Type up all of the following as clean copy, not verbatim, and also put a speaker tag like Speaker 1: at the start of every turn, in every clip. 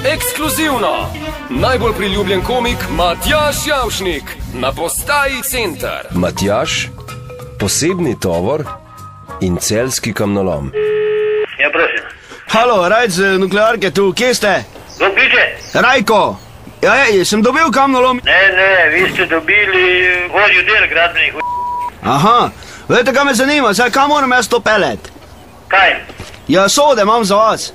Speaker 1: Ekskluzivno! Najbolj priljubljen komik Matjaž Javšnik na postaji Center.
Speaker 2: Matjaž, posebni tovor in celjski kamnolom.
Speaker 3: Ja, prosim.
Speaker 4: Halo, Rajc nuklearke tu, kje ste?
Speaker 3: Kdo piše?
Speaker 4: Rajko! Ja, sem dobil kamnolom.
Speaker 3: Ne, vi ste dobili vodju del gradbenih.
Speaker 4: Aha, veste, kaj me zanima, zdaj kam moram jaz to pelet?
Speaker 3: Kaj?
Speaker 4: Ja, sode imam za vas.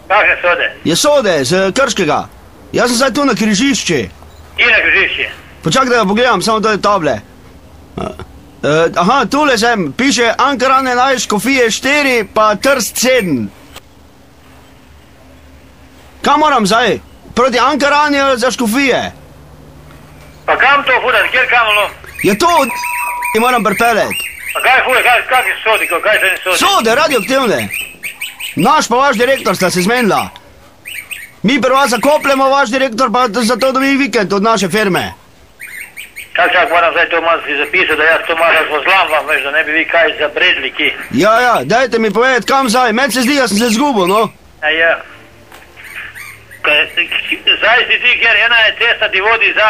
Speaker 3: Kakšne sode?
Speaker 4: Ja, sode, z Krškega. Jaz sem zdaj tu na križišči.
Speaker 3: Kje na križišči?
Speaker 4: Počakaj, da pogledam, samo to je table. Aha, tule sem, piše Ankaran 11, Škofije 4, pa Trst 7. Kam moram zdaj? Proti Ankaranu ali za Škofije?
Speaker 3: Pa kam to furat, kjer kamolo?
Speaker 4: Je to ki moram pripelet.
Speaker 3: Pa kaj furat, kakšne sodi, kaj se ne sodi?
Speaker 4: Sode, radioaktivne. Naš pa vaš direktor sta se zmenila. Mi prvo zakopljemo, vaš direktor pa zato dobi vikend od naše firme.
Speaker 3: Čak, moram zdaj to malo si zapisati, da jaz to malo razvozlam vam, veš, da ne bi vi kaj zabredli ki.
Speaker 4: Ja, dajte mi povedati, kam zdaj, meni se zdi, da sem se zgubil, no?
Speaker 3: Ja. Zdaj si ti, ker ena je cesta ti vodi za...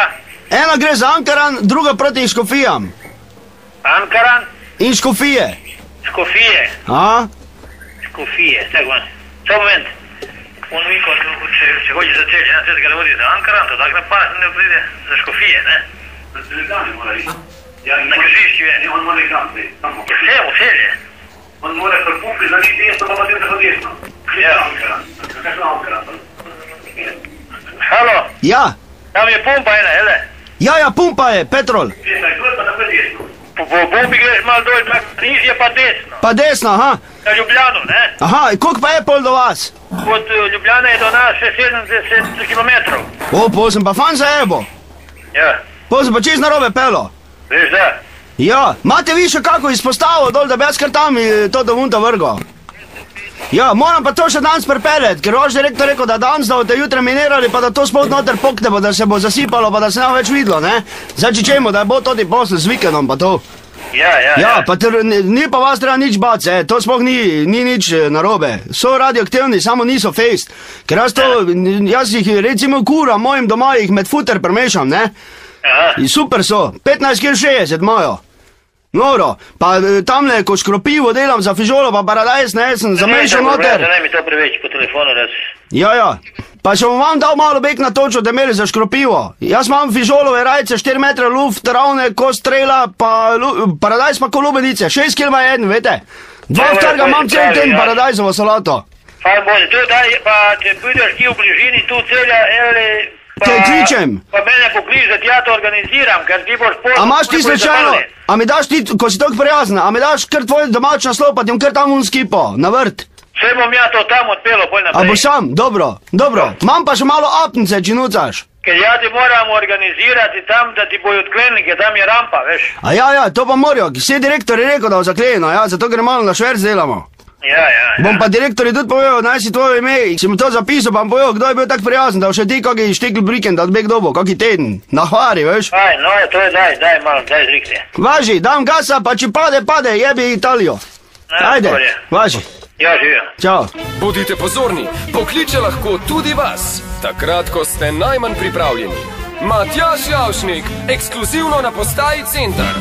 Speaker 4: Ena gre za Ankaran, druga proti Škofijam.
Speaker 3: Ankaran?
Speaker 4: In Škofije.
Speaker 3: Škofije.
Speaker 4: A?
Speaker 3: Škofije, samo moment. On viko, če hođe za celj, ena cesta ga vodi za Ankaran, to tako ne pride za Škofije, ne?
Speaker 5: Ljubljane mora iti.
Speaker 3: Na križišču je.
Speaker 5: On mora iti naprej.
Speaker 3: U celje.
Speaker 5: On mora prepupiti za njih desno, pa potem tako desno.
Speaker 3: Ja.
Speaker 5: Kaj su Ankaran?
Speaker 3: Halo?
Speaker 4: Ja.
Speaker 3: Tam je pumpa ena, jele?
Speaker 4: Ja, pumpa je, petrol.
Speaker 5: Desno je tvoj, pa tako je desno.
Speaker 3: Po pumpi greš malo dolj, nižje pa desno.
Speaker 4: Pa desno, aha.
Speaker 3: Na Ljubljanu, ne?
Speaker 4: Aha, koliko pa je pol do vas?
Speaker 3: Od Ljubljane je do nas še 70 kilometrov.
Speaker 4: O, pol sem pa fan za ebo.
Speaker 3: Ja.
Speaker 4: Pol sem pa čist narobe pelo.
Speaker 3: Veš da?
Speaker 4: Ja, imate vi še kako izpostavo dol, da bi jaz kar tam to do vunta vrgo? Ja, moram pa to še danes pripelet, ker vaš direktor rekel, da danes, da boste jutre minirali, pa da to spod noter pokne, pa da se bo zasipalo, pa da se nam več vidlo, ne? Zdaj, če čemo, da bo tudi posel z vikendom, pa to. Ja, pa ni pa vas treba nič bac, to sploh ni nič narobe. So radioaktivni, samo niso fejst. Ker jaz jih recimo kura mojim doma jih med futer premešam, ne? In super so, 15 kil 60 imajo. Noro, pa tamle, ko škropivo delam za fižolo, pa paradajz, ne, sem zamešal noter.
Speaker 3: Ne mi to preveč po telefonu, da si...
Speaker 4: Ja, pa še vam dal malo bek na točo, da imeli za škropivo. Jaz imam fižolove rajce, 4 metre luft, ravne, ko strela, pa paradajz pa ko lubenice, 6 kil ima jeden, vete. 2 vtrga imam cel ten paradajzovo salato.
Speaker 3: Fajn bolje, tu daj, pa če prideš ki v bližini, tu celja,
Speaker 4: Te kličem.
Speaker 3: Pa mene poklič, da ti ja to organiziram, ker ti boš potem...
Speaker 4: A imaš ti slučajno, a mi daš ti, ko si toliko prijazna, a mi daš kar tvoj domač naslov, pa ti kar tam skipo, na vrt.
Speaker 3: Vse bom ja to tam odpelo, bolj naprej.
Speaker 4: A boš sam, dobro. Imam pa še malo apnice, če nucaš.
Speaker 3: Ker ja ti moram organizirati tam, da ti bojo odklenili, ker tam je rampa, veš.
Speaker 4: A ja, to pa morajo, vse direktor je rekel, da bo zaklenjeno, ja, zato ker malo na šverc delamo.
Speaker 3: Ja.
Speaker 4: Bom pa direktori tudi povedal, naj si tvoje ime, si mu to zapisal, pa bom povedal, kdo je bil tak prijazen, da bo še ti kaki štekl brikend, da odbeg dobo, kaki teden, na hvari, veš?
Speaker 3: Aj, no, to je daj malo, daj zrikne.
Speaker 4: Važi, dam gasa, pa če pade, jebi Italijo. Ajde, važi.
Speaker 3: Ja, živijo.
Speaker 4: Čau.
Speaker 1: Bodite pozorni, pokliče lahko tudi vas, takrat, ko ste najmanj pripravljeni. Matjaž Javšnik, ekskluzivno na postaji Center.